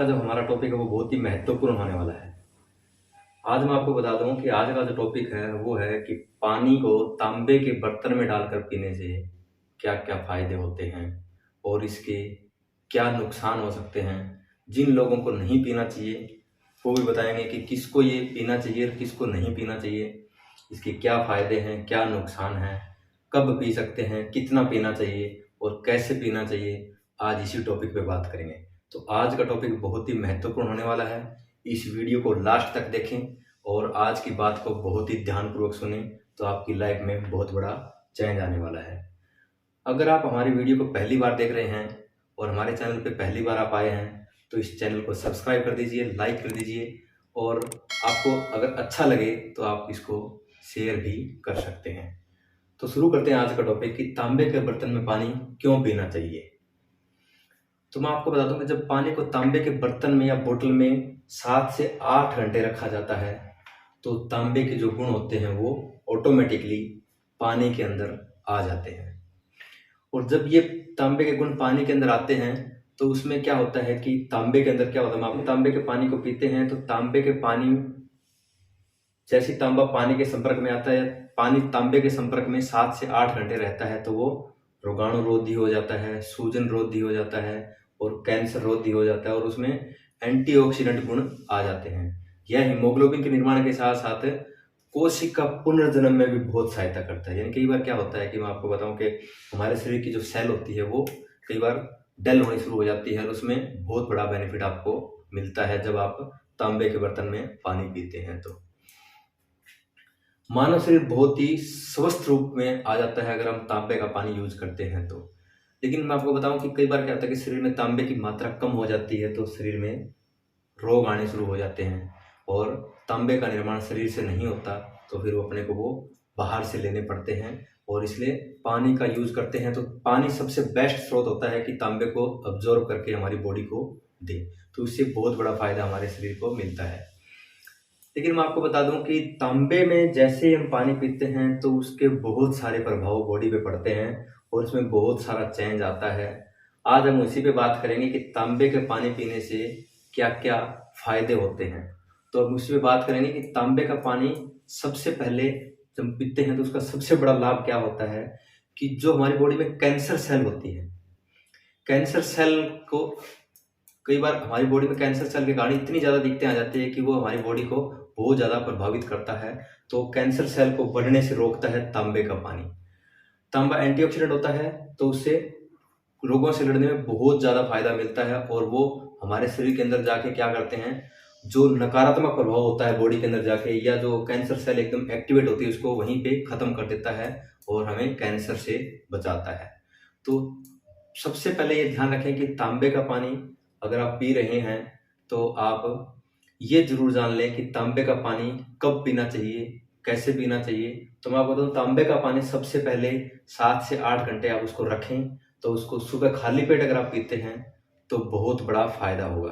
का जो हमारा टॉपिक है वो बहुत ही महत्वपूर्ण होने वाला है। आज मैं आपको बता दूँ कि आज का जो टॉपिक है वो है कि पानी को तांबे के बर्तन में डालकर पीने से क्या-क्या फ़ायदे होते हैं और इसके क्या नुकसान हो सकते हैं। जिन लोगों को नहीं पीना चाहिए वो भी बताएँगे कि किसको ये पीना चाहिए और किसको नहीं पीना चाहिए। इसके क्या फ़ायदे हैं, क्या नुकसान हैं, कब पी सकते हैं, कितना पीना चाहिए और कैसे पीना चाहिए, आज इसी टॉपिक पे बात करेंगे। तो आज का टॉपिक बहुत ही महत्वपूर्ण होने वाला है। इस वीडियो को लास्ट तक देखें और आज की बात को बहुत ही ध्यानपूर्वक सुनें, तो आपकी लाइफ में बहुत बड़ा चेंज आने वाला है। अगर आप हमारी वीडियो को पहली बार देख रहे हैं और हमारे चैनल पे पहली बार आप आए हैं, तो इस चैनल को सब्सक्राइब कर दीजिए, लाइक कर दीजिए और आपको अगर अच्छा लगे तो आप इसको शेयर भी कर सकते हैं। तो शुरू करते हैं आज का टॉपिक कि तांबे के बर्तन में पानी क्यों पीना चाहिए। तो मैं आपको बता दूं कि जब पानी को तांबे के बर्तन में या बोतल में 7 से 8 घंटे रखा जाता है, तो तांबे के जो गुण होते हैं वो ऑटोमेटिकली पानी के अंदर आ जाते हैं। और जब ये तांबे के गुण पानी के अंदर आते हैं, तो उसमें क्या होता है कि तांबे के अंदर क्या होता है, हम आपको तांबे के पानी को पीते हैं तो तांबे के पानी, जैसे ही तांबा पानी के संपर्क में आता है, पानी तांबे के संपर्क में 7 से 8 घंटे रहता है, तो वो रोगाणुरोधी हो जाता है, सूजन रोधी हो जाता है और कैंसर रोधी हो जाता है और उसमें एंटीऑक्सीडेंट गुण आ जाते हैं। यह हीमोग्लोबिन के निर्माण के साथ साथ कोशिका पुनर्जन्म में भी बहुत सहायता करता है। यानी कई बार क्या होता है कि मैं आपको बताऊं कि हमारे शरीर की जो सेल होती है वो कई बार डल होनी शुरू हो जाती है और उसमें बहुत बड़ा बेनिफिट आपको मिलता है जब आप तांबे के बर्तन में पानी पीते हैं। तो मानव शरीर बहुत ही स्वस्थ रूप में आ जाता है अगर हम तांबे का पानी यूज करते हैं तो। लेकिन मैं आपको बताऊं कि कई बार क्या होता है कि शरीर में तांबे की मात्रा कम हो जाती है, तो शरीर में रोग आने शुरू हो जाते हैं और तांबे का निर्माण शरीर से नहीं होता, तो फिर वो अपने को वो बाहर से लेने पड़ते हैं और इसलिए पानी का यूज करते हैं। तो पानी सबसे बेस्ट स्रोत होता है कि तांबे को अब्जॉर्ब करके हमारी बॉडी को दे, तो इससे बहुत बड़ा फायदा हमारे शरीर को मिलता है। लेकिन मैं आपको बता दूं कि तांबे में जैसे हम पानी पीते हैं तो उसके बहुत सारे प्रभाव बॉडी पे पड़ते हैं और उसमें बहुत सारा चेंज आता है। आज हम उसी पे बात करेंगे कि तांबे के पानी पीने से क्या क्या फायदे होते हैं। तो हम उसी पे बात करेंगे कि तांबे का पानी सबसे पहले जब पीते हैं तो उसका सबसे बड़ा लाभ क्या होता है कि जो हमारी बॉडी में कैंसर सेल होती है, कैंसर सेल को कई बार हमारी बॉडी में कैंसर सेल के कारण इतनी ज़्यादा दिक्कतें आ जाती है कि वो हमारी बॉडी को बहुत ज़्यादा प्रभावित करता है। तो कैंसर सेल को बढ़ने से रोकता है तांबे का पानी। तांबा एंटीऑक्सीडेंट होता है, तो उससे रोगों से लड़ने में बहुत ज़्यादा फायदा मिलता है और वो हमारे शरीर के अंदर जाके क्या करते हैं, जो नकारात्मक प्रभाव होता है बॉडी के अंदर जाके, या जो कैंसर सेल एकदम एक्टिवेट होती है उसको वहीं पे खत्म कर देता है और हमें कैंसर से बचाता है। तो सबसे पहले ये ध्यान रखें कि तांबे का पानी अगर आप पी रहे हैं तो आप ये जरूर जान लें कि तांबे का पानी कब पीना चाहिए, कैसे पीना चाहिए। तो मैं आपको बताऊं, तांबे का पानी सबसे पहले 7 से 8 घंटे आप उसको रखें, तो उसको सुबह खाली पेट अगर आप पीते हैं तो बहुत बड़ा फायदा होगा।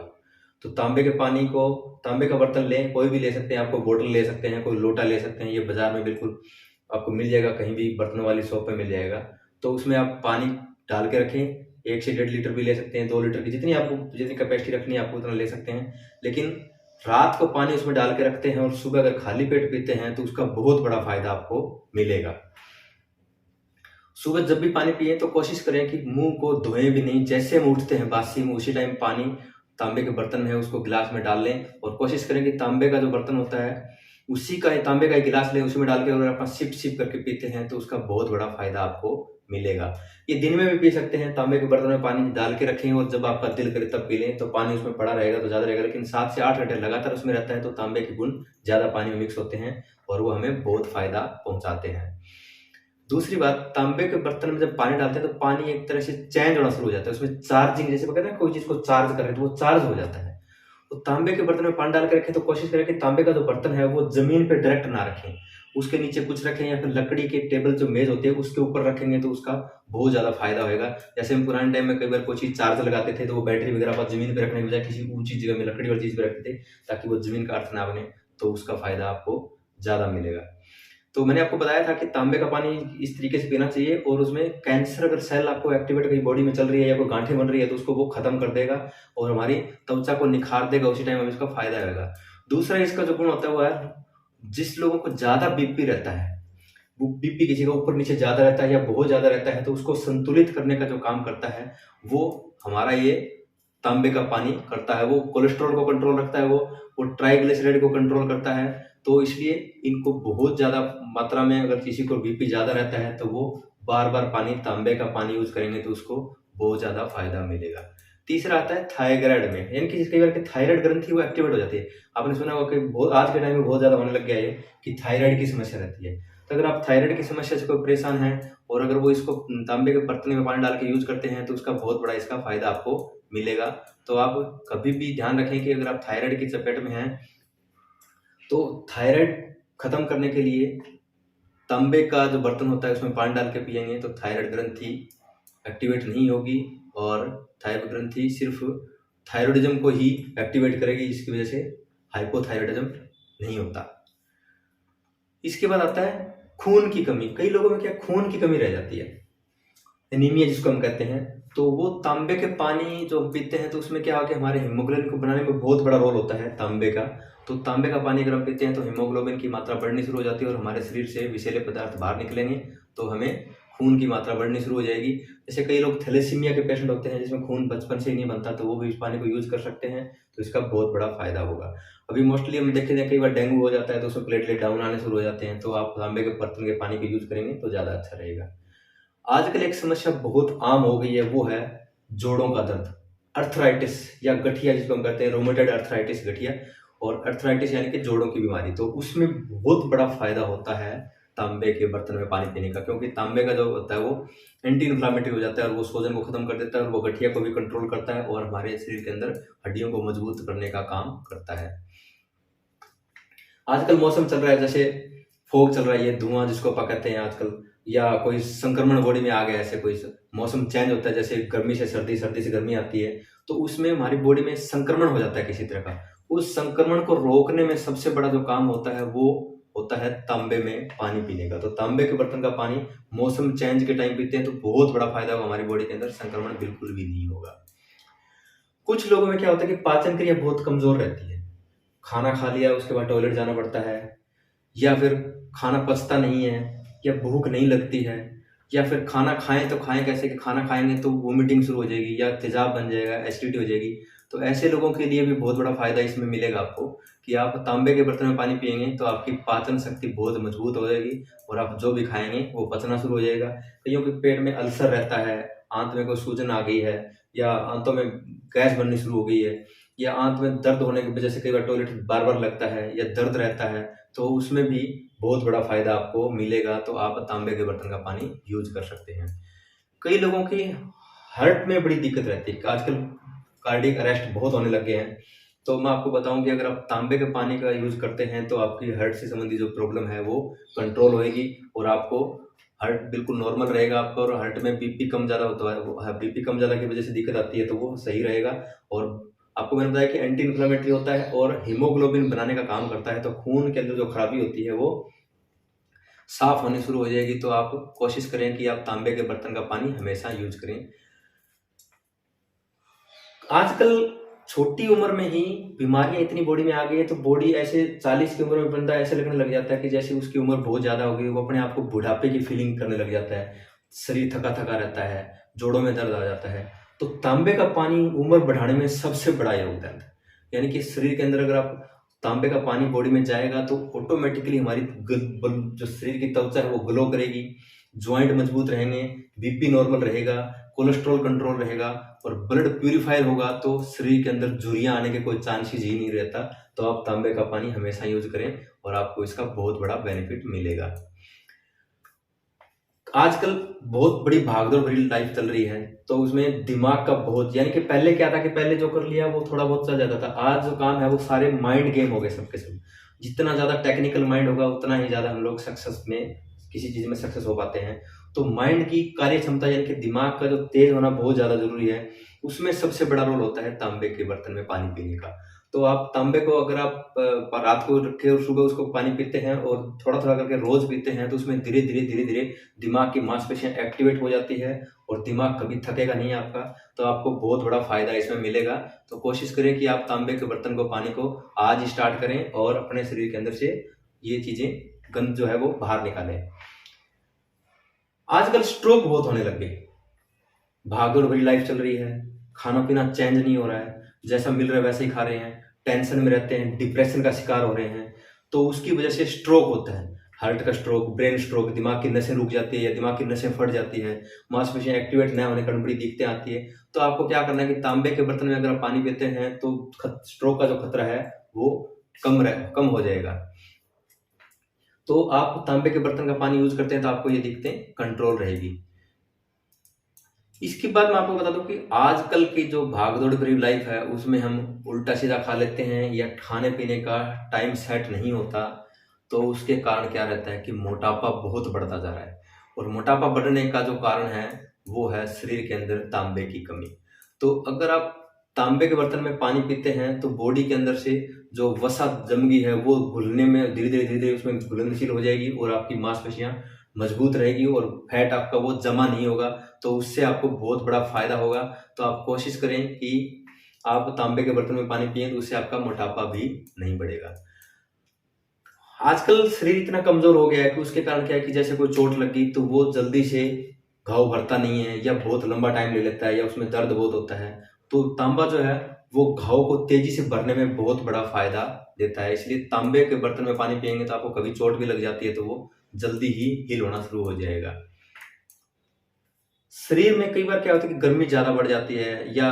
तो तांबे के पानी को, तांबे का बर्तन लें, कोई भी ले सकते हैं, आपको बोतल ले सकते हैं, कोई लोटा ले सकते हैं, ये बाजार में बिल्कुल आपको मिल जाएगा, कहीं भी बर्तन वाली शॉप पे मिल जाएगा। तो उसमें आप पानी डाल के रखें, 1 से 1.5 लीटर भी ले सकते हैं, 2 लीटर की जितनी कैपेसिटी रखनी है आपको उतना ले सकते हैं। लेकिन रात को पानी उसमें डाल के रखते हैं और सुबह अगर खाली पेट पीते हैं तो उसका बहुत बड़ा फायदा आपको मिलेगा। सुबह जब भी पानी पिए तो कोशिश करें कि मुंह को धोएं भी नहीं, जैसे हम उठते हैं बासी में उसी टाइम पानी तांबे के बर्तन में है उसको गिलास में डाल लें और कोशिश करें कि तांबे का जो बर्तन होता है उसी का तांबे का गिलास लें, उसमें डाल के अगर अपना सिप सिप करके पीते हैं तो उसका बहुत बड़ा फायदा आपको मिलेगा। ये दिन में भी पी सकते हैं, तांबे के बर्तन में पानी डाल के रखें और जब आपका दिल करे तब पी लें, तो पानी उसमें पड़ा रहेगा तो ज्यादा रहेगा। लेकिन 7 से 8 घंटे लगातार उसमें रहता है तो तांबे के गुण ज्यादा पानी में मिक्स होते हैं और वो हमें बहुत फायदा पहुंचाते हैं। दूसरी बात, तांबे के बर्तन में जब पानी डालते हैं तो पानी एक तरह से चेंज होना शुरू हो जाता है, उसमें चार्जिंग, जैसे कहते हैं कोई चीज को चार्ज कर रहे तो वो चार्ज हो जाता है। तो तांबे के बर्तन में पानी डाल के रखें तो कोशिश करें कि तांबे का जो बर्तन है वो जमीन पे डायरेक्ट ना रखें, उसके नीचे कुछ रखें या फिर लकड़ी के टेबल जो मेज होती है उसके ऊपर रखेंगे तो उसका बहुत ज्यादा फायदा होगा। जैसे हम पुराने टाइम में कई बार कोई चीज चार्ज लगाते थे तो वो बैटरी वगैरह पर जमीन पे रखने के बजाय किसी ऊंची जगह में लकड़ी वाली चीज पे रखते थे ताकि वो जमीन का अर्थ ना बने, तो उसका फायदा आपको ज्यादा मिलेगा। तो मैंने आपको बताया था कि तांबे का पानी इस तरीके से पीना चाहिए, और उसमें कैंसर अगर सेल आपको एक्टिवेट कहीं बॉडी में चल रही है या कोई गांठें बन रही है तो उसको वो खत्म कर देगा और हमारी त्वचा को निखार देगा, उसी टाइम हमें इसका फायदा होगा। दूसरा इसका जो गुण होता है वो है, जिस लोगों को ज्यादा बीपी रहता है, वो बीपी किसी का ऊपर नीचे ज्यादा रहता है या बहुत ज्यादा रहता है, तो उसको संतुलित करने का जो काम करता है वो हमारा ये तांबे का पानी करता है। वो कोलेस्ट्रॉल को कंट्रोल रखता है, वो ट्राइग्लिसराइड को कंट्रोल करता है। तो इसलिए इनको बहुत ज्यादा मात्रा में, अगर किसी को बीपी ज्यादा रहता है तो वो बार बार तांबे का पानी यूज करेंगे तो उसको बहुत ज्यादा फायदा मिलेगा। तीसरा आता है थायराइड में, यानी कि कई बार की थायराइड ग्रंथि वो एक्टिवेट हो जाती है। आपने सुना होगा कि आज के टाइम में बहुत ज्यादा होने लग गया है कि थायराइड की समस्या रहती है। तो अगर आप थायराइड की समस्या से कोई परेशान है और अगर वो इसको तांबे के बर्तन में पानी डाल के यूज करते हैं तो उसका बहुत बड़ा इसका फायदा आपको मिलेगा। तो आप कभी भी ध्यान रखें कि अगर आप थायराइड की चपेट में हैं तो थायराइड खत्म करने के लिए तांबे का जो बर्तन होता है उसमें पानी डाल के पिएंगे तो थायराइड ग्रंथि एक्टिवेट नहीं होगी, और थायराइड ग्रंथि सिर्फ थायराइडिज्म को ही एक्टिवेट करेगी, जिसकी वजह से हाइपोथायराइडिज्म नहीं होता। इसके बाद आता है खून की कमी। कई लोगों में क्या खून की कमी रह जाती है, एनीमिया जिसको हम कहते हैं। तो वो तांबे के पानी जो हम पीते हैं तो उसमें क्या हो कि हमारे हीमोग्लोबिन को बनाने में बहुत बड़ा रोल होता है तांबे का। तो तांबे का पानी अगर हम पीते हैं तो हीमोग्लोबिन की मात्रा बढ़नी शुरू हो जाती है और हमारे शरीर से विषैले पदार्थ बाहर निकलेंगे तो हमें खून की मात्रा बढ़नी शुरू हो जाएगी। जैसे कई लोग थैलेसीमिया के पेशेंट होते हैं जिसमें खून बचपन से ही नहीं बनता, तो वो भी इस पानी को यूज कर सकते हैं, तो इसका बहुत बड़ा फायदा होगा। अभी मोस्टली हम देखे जाए कई बार डेंगू हो जाता है तो उसमें प्लेटलेट डाउन आने शुरू हो जाते हैं, तो आप तांबे के बर्तन के पानी को यूज करेंगे तो ज़्यादा अच्छा रहेगा। आजकल एक समस्या बहुत आम हो गई है, वो है जोड़ों का दर्द, अर्थराइटिस या गठिया जिसको हम कहते हैं, रोमेटॉइड अर्थराइटिस गठिया, और अर्थराइटिस यानी कि जोड़ों की बीमारी। तो उसमें बहुत बड़ा फायदा होता है तांबे के बर्तन में पानी पीने का, क्योंकि तांबे का जो होता है वो एंटी इन्फ्लामेटरी हो जाता है और वो सूजन को खत्म कर देता है और वो गठिया को भी कंट्रोल करता है और हमारे शरीर के अंदर हड्डियों को मजबूत करने का काम करता है। आजकल मौसम चल रहा है, जैसे फोग चल रहा है, ये धुआं जिसको अपन कहते हैं आजकल, या कोई संक्रमण बॉडी में आ गया, ऐसे कोई मौसम चेंज होता है, जैसे गर्मी से सर्दी, सर्दी से गर्मी आती है, तो उसमें हमारी बॉडी में संक्रमण हो जाता है किसी तरह का। उस संक्रमण को रोकने में सबसे बड़ा जो काम होता है वो होता है तांबे में पानी पीने का। तो तांबे के बर्तन का पानी मौसम चेंज के टाइम पीते हैं तो बहुत बड़ा फायदा होगा, हमारी बॉडी के अंदर संक्रमण बिल्कुल भी नहीं होगा। कुछ लोगों में क्या होता है कि पाचन क्रिया बहुत कमजोर रहती है, खाना खा लिया उसके बाद टॉयलेट जाना पड़ता है, या फिर खाना पचता नहीं है, या भूख नहीं लगती है, या फिर खाना खाएं तो खाएं कैसे कि खाना खाएंगे तो वोमिटिंग शुरू हो जाएगी या तेजाब बन जाएगा, एसिडिटी हो जाएगी। तो ऐसे लोगों के लिए भी बहुत बड़ा फायदा इसमें मिलेगा आपको कि आप तांबे के बर्तन में पानी पिएंगे तो आपकी पाचन शक्ति बहुत मजबूत हो जाएगी और आप जो भी खाएंगे वो पचना शुरू हो जाएगा। कईयों के पेट में अल्सर रहता है, आंत में कोई सूजन आ गई है, या आंतों में गैस बननी शुरू हो गई है, या आंत में दर्द होने की वजह से कई बार टॉयलेट बार बार लगता है या दर्द रहता है, तो उसमें भी बहुत बड़ा फायदा आपको मिलेगा। तो आप तांबे के बर्तन का पानी यूज कर सकते हैं। कई लोगों की हार्ट में बड़ी दिक्कत रहती है, आजकल कार्डियक अरेस्ट बहुत होने लग गए हैं। तो मैं आपको बताऊं कि अगर आप तांबे के पानी का यूज करते हैं तो आपकी हार्ट से संबंधी जो प्रॉब्लम है वो कंट्रोल होएगी और आपको हार्ट बिल्कुल नॉर्मल रहेगा आपका। और हार्ट में बीपी कम ज़्यादा होता है, बीपी कम ज़्यादा की वजह से दिक्कत आती है तो वो सही रहेगा। और आपको मैंने बताया कि एंटी इन्फ्लेमेटरी होता है और हीमोग्लोबिन बनाने का काम करता है, तो खून के अंदर जो खराबी होती है वो साफ होने शुरू हो जाएगी। तो आप कोशिश करें कि आप तांबे के बर्तन का पानी हमेशा यूज करें। आजकल छोटी उम्र में ही बीमारियां इतनी बॉडी में आ गई है, तो बॉडी ऐसे 40 की उम्र में बंदा ऐसे लगने लग जाता है कि जैसे उसकी उम्र बहुत ज्यादा हो गई, वो अपने आप को बुढ़ापे की फीलिंग करने लग जाता है, शरीर थका थका रहता है, जोड़ों में दर्द आ जाता है। तो तांबे का पानी उम्र बढ़ाने में सबसे बड़ा योगदान है। यानी कि शरीर के अंदर अगर आप तांबे का पानी बॉडी में जाएगा तो ऑटोमेटिकली हमारी जो शरीर की त्वचा है वो ग्लो करेगी, ज्वाइंट मजबूत रहेंगे, बीपी नॉर्मल रहेगा, कोलेस्ट्रॉल कंट्रोल रहेगा और ब्लड प्यूरिफायर होगा, तो शरीर के अंदर झुर्रियां आने के कोई चांसेस ही नहीं रहता। तो आप तांबे का पानी हमेशा यूज करें और आपको इसका बहुत बड़ा बेनिफिट मिलेगा। आजकल बहुत बड़ी भागदौड़ भरी लाइफ चल रही है, तो उसमें दिमाग का बहुत, यानी कि पहले क्या था कि पहले जो कर लिया वो थोड़ा बहुत चल जाता था, आज जो काम है वो सारे माइंड गेम हो गए सबके सब। जितना ज्यादा टेक्निकल माइंड होगा उतना ही ज्यादा हम लोग सक्सेस में, किसी चीज में सक्सेस हो पाते हैं। तो माइंड की कार्य क्षमता यानी कि दिमाग का जो तेज होना बहुत ज्यादा जरूरी है, उसमें सबसे बड़ा रोल होता है तांबे के बर्तन में पानी पीने का। तो आप तांबे को अगर आप रात को रखे और सुबह उसको पानी पीते हैं और थोड़ा-थोड़ा करके रोज़ पीते हैं, तो उसमें धीरे-धीरे दिमाग की मांसपेशियाँ एक्टिवेट हो जाती है और दिमाग कभी थकेगा नहीं आपका, तो आपको बहुत बड़ा फ़ायदा इसमें मिलेगा। तो कोशिश करें कि आप तांबे के बर्तन को पानी को आज ही स्टार्ट करें और अपने शरीर के अंदर से ये चीज़ें गंद जो है वो बाहर निकालें। आजकल स्ट्रोक बहुत होने लग गए। भागदौड़ भरी लाइफ चल रही है, खाना-पीना चेंज नहीं हो रहा है, जैसा मिल रहा है वैसे ही खा रहे हैं, टेंशन में रहते हैं, डिप्रेशन का शिकार हो रहे हैं, तो उसकी वजह से स्ट्रोक होता है। हार्ट का स्ट्रोक, ब्रेन स्ट्रोक, दिमाग की नसें रुक जाती है या दिमाग की नसें फट जाती है, मांसपेशियाँ एक्टिवेट न होने के कारण बड़ी दिक्कतें आती है। तो आपको क्या करना है कि तांबे के बर्तन में अगर आप पानी पीते हैं तो स्ट्रोक का जो खतरा है वो कम हो जाएगा। तो आप तांबे के बर्तन का पानी यूज़ करते हैं तो आपको ये दिक्कतें कंट्रोल रहेगी। इसके बाद मैं आपको बता दूं कि आजकल की जो भागदौड़ भरी लाइफ है उसमें हम उल्टा सीधा खा लेते हैं या खाने पीने का टाइम सेट नहीं होता, तो उसके कारण क्या रहता है कि मोटापा बहुत बढ़ता जा रहा है और मोटापा बढ़ने का जो कारण है वो है शरीर के अंदर तांबे की कमी। तो अगर आप तांबे के बर्तन में पानी पीते हैं तो बॉडी के अंदर से जो वसा जम गई है वो घुलने में धीरे धीरे उसमें घुलनशील हो जाएगी और आपकी मांसपेशियां मजबूत रहेगी और फैट आपका वो जमा नहीं होगा, तो उससे आपको बहुत बड़ा फायदा होगा। तो आप कोशिश करें कि आप तांबे के बर्तन में पानी पिएं तो उससे आपका मोटापा भी नहीं बढ़ेगा। आजकल शरीर इतना कमजोर हो गया है कि उसके कारण क्या है कि जैसे कोई चोट लग गई तो वो जल्दी से घाव भरता नहीं है या बहुत लंबा टाइम ले लेता है या उसमें दर्द बहुत होता है। तो तांबा जो है वो घाव को तेजी से भरने में बहुत बड़ा फायदा देता है, इसलिए तांबे के बर्तन में पानी पिएंगे तो आपको कभी चोट भी लग जाती है तो वो जल्दी ही हील होना शुरू हो जाएगा। शरीर में कई बार क्या होता है कि गर्मी ज्यादा बढ़ जाती है या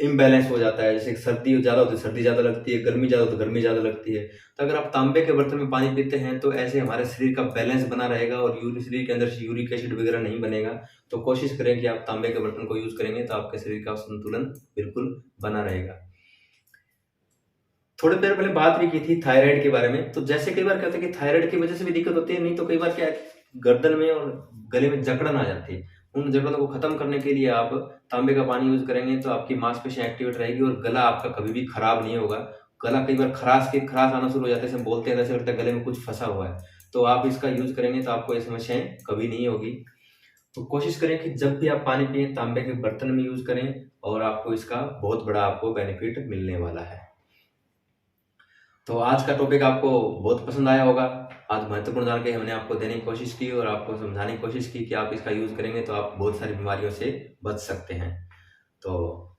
इम्बैलेंस हो जाता है, जैसे सर्दी ज्यादा होती है सर्दी ज्यादा लगती है, गर्मी ज्यादा होती है गर्मी ज्यादा लगती है। तो अगर आप तांबे के बर्तन में पानी पीते हैं तो ऐसे हमारे शरीर का बैलेंस बना रहेगा और शरीर के अंदर से यूरिक एसिड वगैरह नहीं बनेगा। तो कोशिश करें कि आप तांबे के बर्तन को यूज करेंगे तो आपके शरीर का संतुलन बिल्कुल बना रहेगा। थोड़ी देर पहले बात भी की थी थायराइड के बारे में, तो जैसे कई बार क्या होता है कि थायराइड की वजह से भी दिक्कत होती है, नहीं तो कई बार क्या है गर्दन में और गले में जकड़न आ जाती है। उन जकड़नों को खत्म करने के लिए आप तांबे का पानी यूज करेंगे तो आपकी मांसपेशियां एक्टिवेट रहेगी और गला आपका कभी भी खराब नहीं होगा। गला कई बार खराश आना शुरू हो जाते हैं, बोलते हैं ऐसे लगता है गले में कुछ फंसा हुआ है, तो आप इसका यूज करेंगे तो आपको ये समस्याएं कभी नहीं होगी। तो कोशिश करें कि जब भी आप पानी पिए तांबे के बर्तन में यूज करें और आपको इसका बहुत बड़ा आपको बेनिफिट मिलने वाला है। तो आज का टॉपिक आपको बहुत पसंद आया होगा। आज महत्वपूर्ण जानकारी हमने आपको देने की कोशिश की और आपको समझाने की कोशिश की कि आप इसका यूज करेंगे तो आप बहुत सारी बीमारियों से बच सकते हैं। तो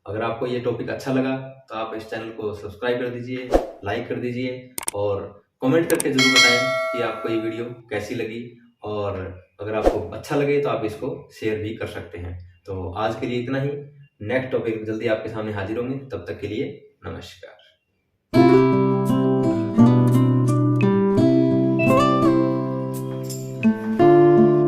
अगर आपको ये टॉपिक अच्छा लगा तो आप इस चैनल को सब्सक्राइब कर दीजिए, लाइक कर दीजिए और कमेंट करके जरूर बताएं कि आपको ये वीडियो कैसी लगी, और अगर आपको अच्छा लगे तो आप इसको शेयर भी कर सकते हैं। तो आज के लिए इतना ही। नेक्स्ट टॉपिक जल्दी आपके सामने हाजिर होंगे, तब तक के लिए नमस्कार।